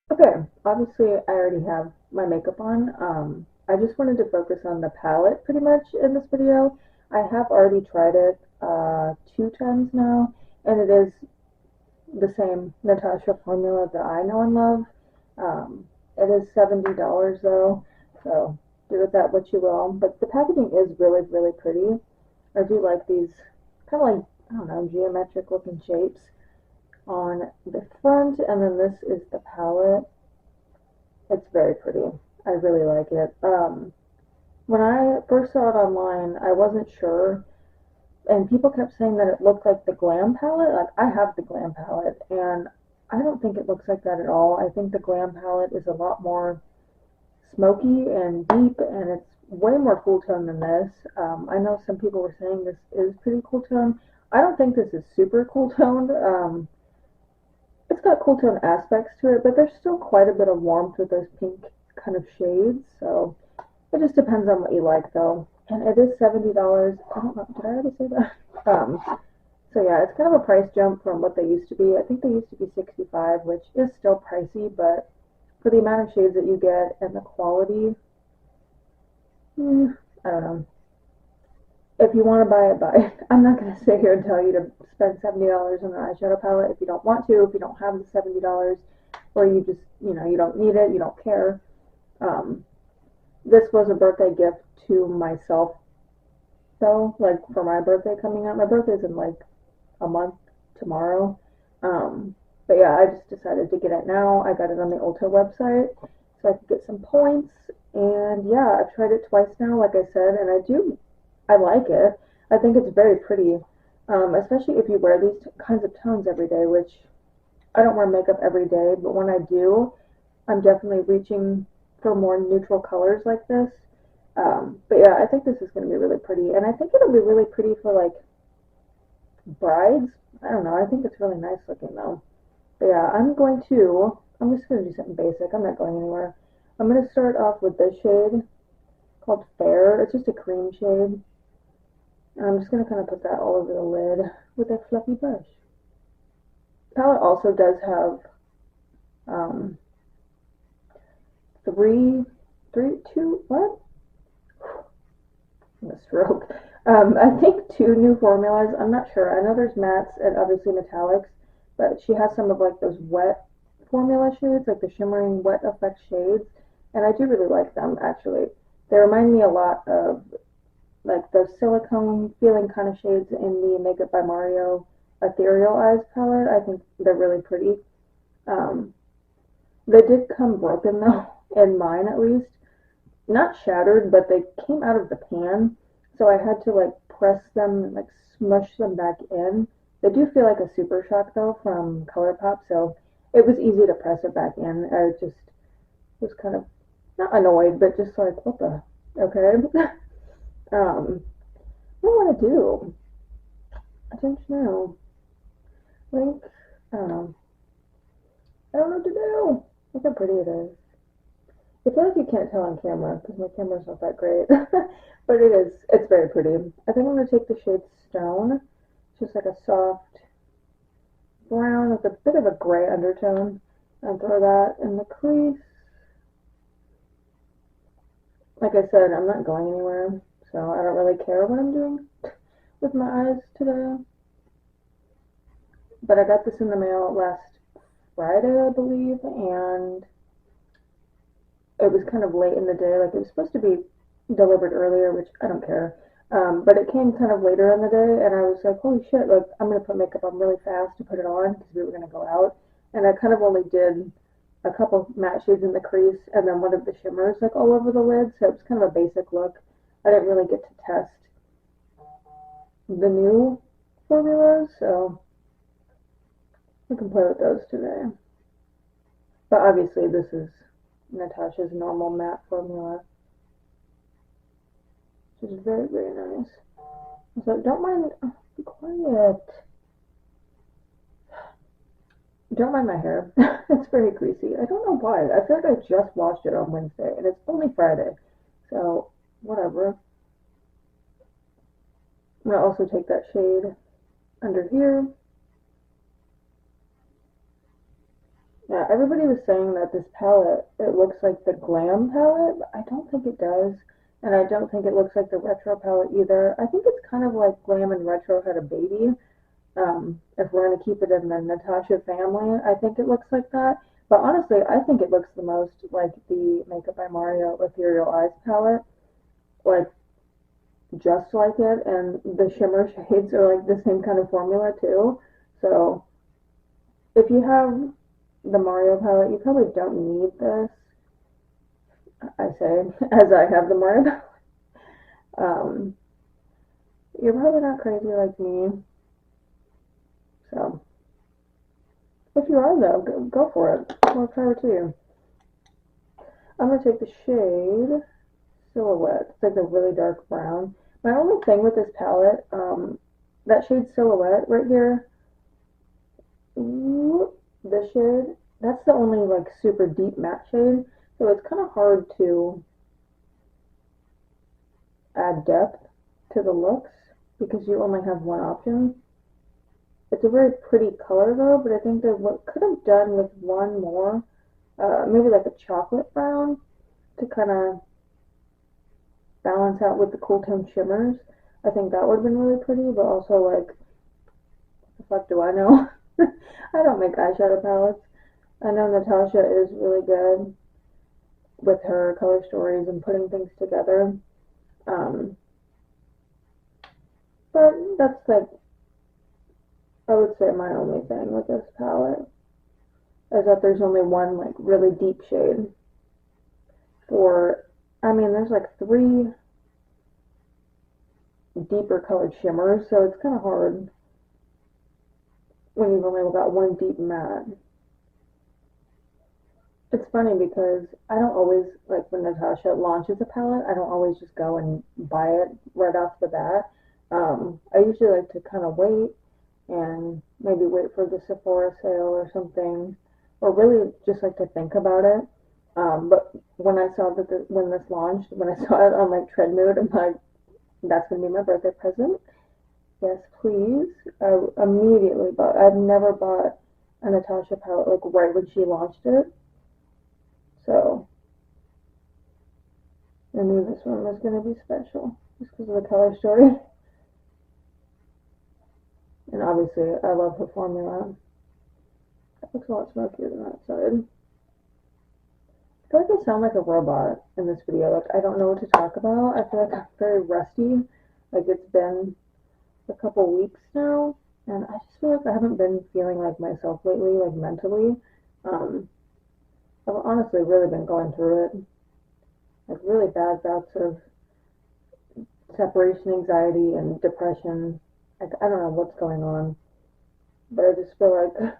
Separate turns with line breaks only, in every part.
Okay, obviously I already have my makeup on. I just wanted to focus on the palette pretty much in this video. I have already tried it 2 times now, and it is the same NATASHA formula that I know and love. It is $70 though, so do with that what you will. But the packaging is really, really pretty. I do like these kind of like, I don't know, geometric looking shapes on the front, and then this is the palette. It's very pretty. I really like it. When I first saw it online, I wasn't sure, and people kept saying that it looked like the Glam palette. Like, I have the Glam palette, and I don't think it looks like that at all. I think the Glam palette is a lot more smoky and deep, and it's way more cool tone than this. I know some people were saying this is pretty cool tone. I don't think this is super cool toned. It's got cool tone aspects to it, but there's still quite a bit of warmth with those pink kind of shades. So it just depends on what you like, though. And it is $70. I don't know. Did I already say that? So yeah, it's kind of a price jump from what they used to be. I think they used to be 65, which is still pricey, but for the amount of shades that you get and the quality, I don't know. If you want to buy it, buy it. I'm not going to sit here and tell you to spend $70 on an eyeshadow palette if you don't want to, if you don't have the $70, or you just, you don't need it, you don't care. Um, this was a birthday gift to myself, though, like for my birthday coming up. My birthday's in like a month tomorrow. But yeah, I just decided to get it now. I got it on the Ulta website so I could get some points. And yeah, I've tried it twice now, like I said, and I like it. I think it's very pretty, especially if you wear these kinds of tones every day, which I don't wear makeup every day, but when I do, I'm definitely reaching for more neutral colors like this. But yeah, I think this is going to be really pretty, and I think it'll be really pretty for like brides. I don't know. I think it's really nice looking though. But yeah, I'm just going to do something basic. I'm not going anywhere. I'm going to start off with this shade called Fair. It's just a cream shade. And I'm just going to kind of put that all over the lid with a fluffy brush. Palette also does have um, what? I'm a stroke. I think 2 new formulas. I'm not sure. I know there's mattes and obviously metallics, but she has some of like those wet formula shades, like the shimmering wet effect shades, and I do really like them actually. They remind me a lot of like those silicone feeling kind of shades in the Makeup by Mario Ethereal Eyes palette. I think they're really pretty. Um, they did come broken though, in mine at least. Not shattered, but they came out of the pan, so I had to like press them and like smush them back in. They do feel like a super shock though from ColourPop, so it was easy to press it back in. I just was kind of not annoyed, but just like, what the okay. What do I want to do? I don't know. I think I don't know. I don't know what to do. Look how pretty it is. I feel like you can't tell on camera because my camera's not that great, but it is. It's very pretty. I think I'm gonna take the shade Stone, just like a soft brown with a bit of a gray undertone, and throw that in the crease. Like I said, I'm not going anywhere, so I don't really care what I'm doing with my eyes today. But I got this in the mail last Friday, I believe, and it was kind of late in the day. Like it was supposed to be delivered earlier, which I don't care. But it came kind of later in the day, and I was like, holy shit, like I'm gonna put makeup on really fast to put it on because we were gonna go out. And I kind of only did a couple matte shades in the crease and then one of the shimmers like all over the lid, so it was kind of a basic look. I didn't really get to test the new formulas, so we can play with those today. But obviously this is NATASHA's normal matte formula, which is very, very nice. So don't mind, be quiet. Don't mind my hair. It's very greasy. I don't know why. I feel like I just washed it on Wednesday, and it's only Friday. So, whatever. I'm going to also take that shade under here. Yeah, everybody was saying that this palette, it looks like the Glam palette, but I don't think it does. And I don't think it looks like the Retro palette either. I think it's kind of like Glam and Retro had a baby. If we're going to keep it in the NATASHA family, I think it looks like that. But honestly, I think it looks the most like the Makeup by Mario Ethereal Eyes palette. Like, just like it. And the shimmer shades are like the same kind of formula too. So, if you have the Mario palette, you probably don't need this. I say, as I have the Mario palette. Um, you're probably not crazy like me. So, if you are though, go for it. More power to you. I'm going to take the shade Silhouette. It's like a really dark brown. My only thing with this palette, that shade Silhouette right here, this shade, that's the only like super deep matte shade. So it's kind of hard to add depth to the looks because you only have one option. It's a very pretty color though, but I think that what could have done with one more, maybe like a chocolate brown to kind of balance out with the cool tone shimmers. I think that would have been really pretty, but also like, what the fuck do I know? I don't make eyeshadow palettes. I know NATASHA is really good with her color stories and putting things together. Um, but that's like, I would say my only thing with this palette is that there's only one like really deep shade for, I mean, there's like 3 deeper colored shimmers, so it's kind of hard when you've only got one deep matte. It's funny because I don't always, like when NATASHA launches a palette, I don't always just go and buy it right off the bat. I usually like to kind of wait and maybe wait for the Sephora sale or something, or really just like to think about it. But when I saw that when this launched, when I saw it on like Trendmood, I'm like, that's gonna be my birthday present. Yes, please. I immediately bought. I've never bought a NATASHA palette like right when she launched it, so I knew this one was gonna be special just because of the color story. And obviously, I love her formula. That looks a lot smokier than that side. I feel like I sound like a robot in this video. Like, I don't know what to talk about. I feel like I'm very rusty. Like, it's been a couple weeks now, and I just feel like I haven't been feeling like myself lately, like mentally. I've honestly really been going through it. Like, really bad bouts of separation anxiety and depression. Like, I don't know what's going on, but I just feel like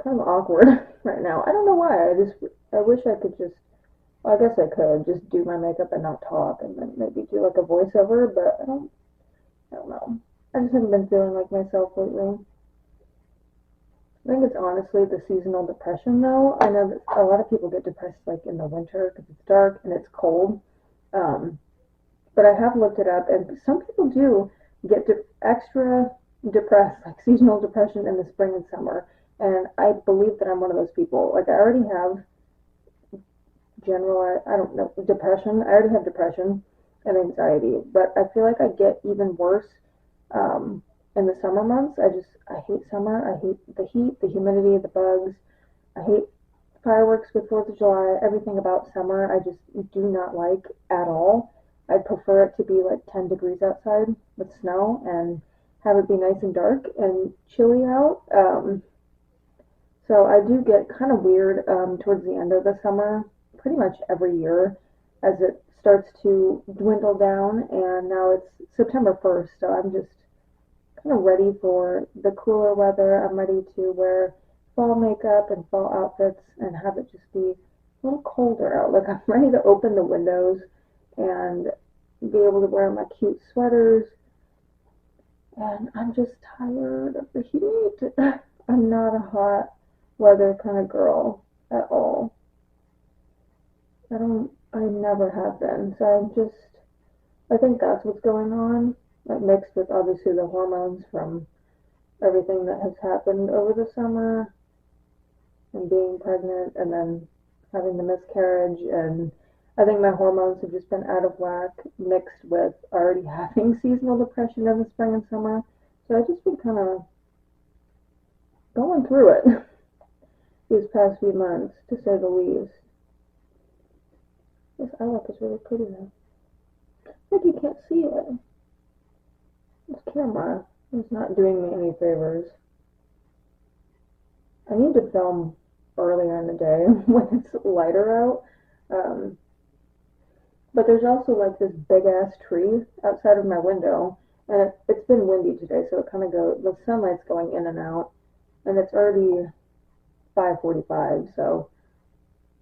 kind of awkward right now. I don't know why. I wish I could just, well, I guess I could just do my makeup and not talk and then maybe do like a voiceover, but I don't know. I just haven't been feeling like myself lately. I think it's honestly the seasonal depression though. I know that a lot of people get depressed like in the winter because it's dark and it's cold. Um, but I have looked it up and some people do get extra depressed, like seasonal depression in the spring and summer. And I believe that I'm one of those people. Like I already have general, I don't know, depression. I already have depression and anxiety, but I feel like I get even worse in the summer months. I hate summer. I hate the heat, the humidity, the bugs. I hate fireworks with 4th of July. Everything about summer I just do not like at all. I'd prefer it to be like 10 degrees outside with snow and have it be nice and dark and chilly out. So I do get kind of weird towards the end of the summer, pretty much every year, as it starts to dwindle down. And now it's September 1st, so I'm just kind of ready for the cooler weather. I'm ready to wear fall makeup and fall outfits and have it just be a little colder out. Like I'm ready to open the windows and be able to wear my cute sweaters. And I'm just tired of the heat. I'm not a hot weather kind of girl at all. I never have been. So I think that's what's going on. Like mixed with obviously the hormones from everything that has happened over the summer. and being pregnant and then having the miscarriage, and I think my hormones have just been out of whack, mixed with already having seasonal depression in the spring and summer. So I've just been kind of going through it these past few months, to say the least. This eye look is really pretty now. Like you can't see it. This camera is not doing me any favors. I need to film earlier in the day when it's lighter out. But there's also like this big ass tree outside of my window, and it's been windy today, so it kind of goes, the sunlight's going in and out, and it's already 5:45, so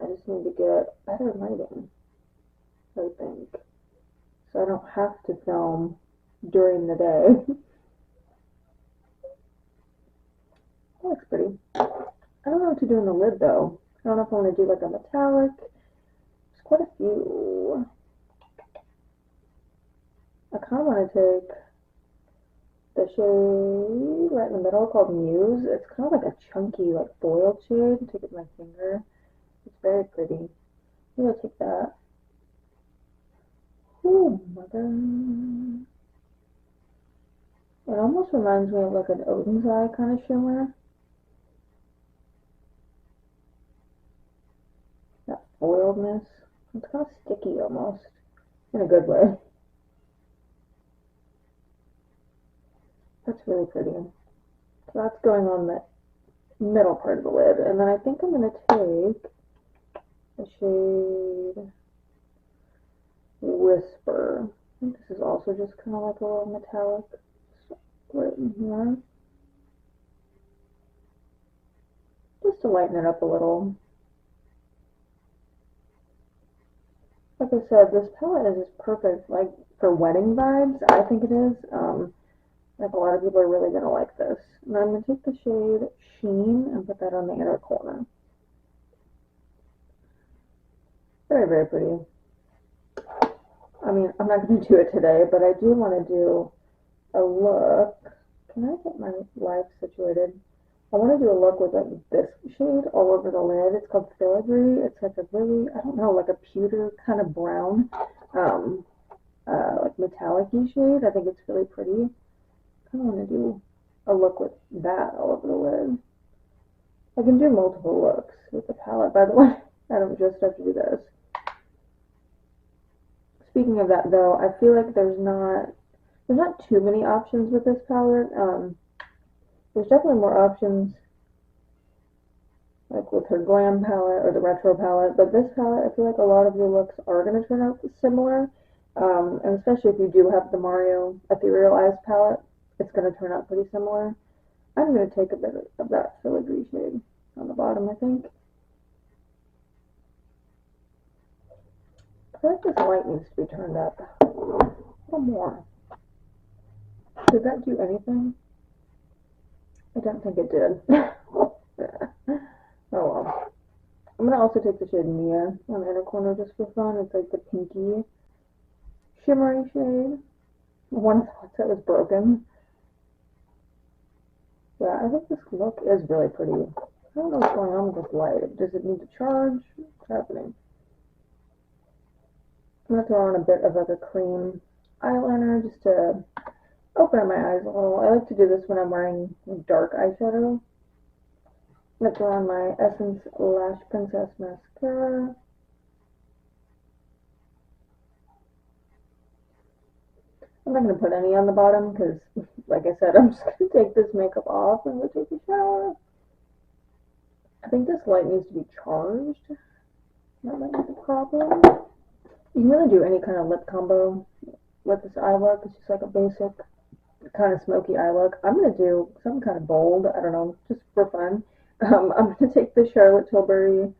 I just need to get better lighting, I think, so I don't have to film during the day. That looks pretty. I don't know what to do in the lid though. I don't know if I want to do like a metallic. There's quite a few. I kind of want to take the shade right in the middle called Muse. It's kind of like a chunky, like foiled shade. Take it with my finger. It's very pretty. Maybe I'll take that. Oh, mother. It almost reminds me of like an Odin's Eye kind of shimmer. That foiledness. It's kind of sticky almost. In a good way. That's really pretty. So that's going on the middle part of the lid. And then I think I'm going to take the shade Whisper. I think this is also just kind of like a little metallic. Right in here. Just to lighten it up a little. Like I said, this palette is just perfect, like, for wedding vibes. I think it is. Like, a lot of people are really going to like this. And I'm going to take the shade Sheen and put that on the inner corner. Very, very pretty. I mean, I'm not going to do it today, but I do want to do a look. Can I get my life situated? I want to do a look with, like, this shade all over the lid. It's called Filigree. It's like a really, I don't know, like a pewter kind of brown, like metallic-y shade. I think it's really pretty. I want to do a look with that all over the lid. I can do multiple looks with the palette, by the way. I don't just have to do this. Speaking of that, though, I feel like there's not too many options with this palette. There's definitely more options, like with her Glam palette or the Retro palette, but this palette, I feel like a lot of your looks are going to turn out similar, and especially if you do have the Mario Ethereal Eyes palette, it's going to turn out pretty similar. I'm going to take a bit of that filigree shade on the bottom, I think. I feel like this light needs to be turned up a little more. Did that do anything? I don't think it did. Oh well. I'm going to also take the shade Mia on the inner corner just for fun. It's like the pinky shimmery shade. One thought that was broken. Yeah, I think this look is really pretty. I don't know what's going on with this light. Does it need to charge? What's happening? I'm going to throw on a bit of like a cream eyeliner just to open up my eyes a little. I like to do this when I'm wearing dark eyeshadow. I'm going to throw on my Essence Lash Princess mascara. I'm not going to put any on the bottom because, like I said, I'm just going to take this makeup off and go take a shower. I think this light needs to be charged. That might be the problem. You can really do any kind of lip combo with this eye look. It's just like a basic kind of smoky eye look. I'm going to do some kind of bold, I don't know, just for fun. I'm going to take the Charlotte Tilbury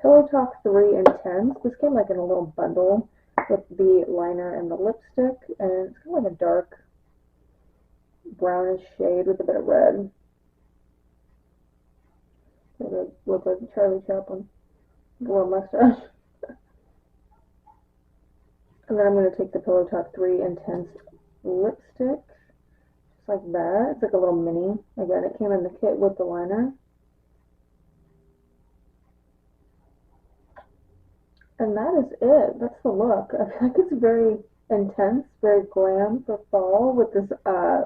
Pillow Talk 3 Intense. This came like in a little bundle with the liner and the lipstick, and it's kind of like a dark brownish shade with a bit of red. It look like Charlie Chaplin, a little mustache. And then I'm going to take the Pillow Talk 3 Intense lipstick, just like that. It's like a little mini. Again, it came in the kit with the liner. And that is it. That's the look. I feel like it's very intense, very glam for fall with this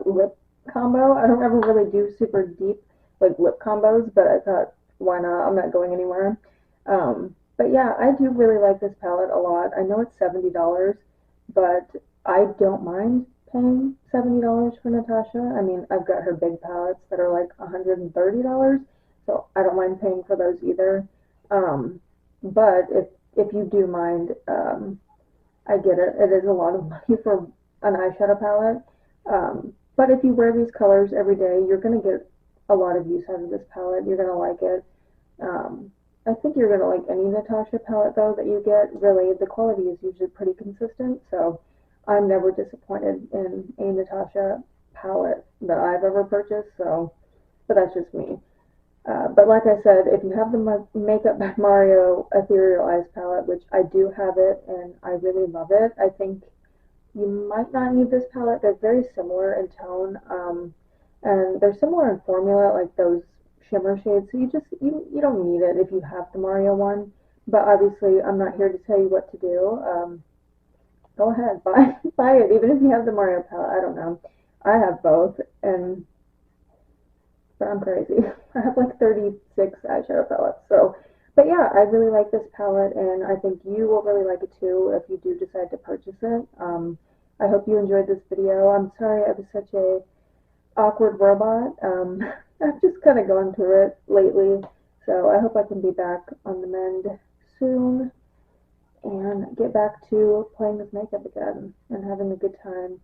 lip combo. I don't ever really do super deep like lip combos, but I thought, why not? I'm not going anywhere. But yeah, I do really like this palette a lot. I know it's $70, but I don't mind paying $70 for Natasha. I mean, I've got her big palettes that are like $130, so I don't mind paying for those either. But if you do mind, I get it. It is a lot of money for an eyeshadow palette. But if you wear these colors every day, you're gonna get a lot of use out of this palette. You're gonna like it. I think you're gonna like any Natasha palette though that you get. Really, the quality is usually pretty consistent, so I'm never disappointed in a Natasha palette that I've ever purchased. So, but that's just me. But like I said, if you have the Makeup by Mario Ethereal Eyes palette, which I do have it and I really love it, I think you might not need this palette. They're very similar in tone, and they're similar in formula, like those shimmer shades. So you don't need it if you have the Mario one. But obviously, I'm not here to tell you what to do. Go ahead, buy it, even if you have the Mario palette. I don't know. I have both, and but I'm crazy. I have like 36 eyeshadow palettes. So, but yeah, I really like this palette, and I think you will really like it too if you do decide to purchase it. I hope you enjoyed this video. I'm sorry I was such a awkward robot. I've just kind of gone through it lately, so I hope I can be back on the mend soon and get back to playing with makeup again and having a good time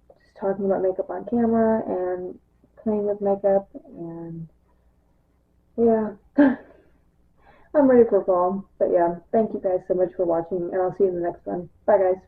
just talking about makeup on camera and playing with makeup, and yeah. I'm ready for fall. But yeah, thank you guys so much for watching, and I'll see you in the next one. Bye guys.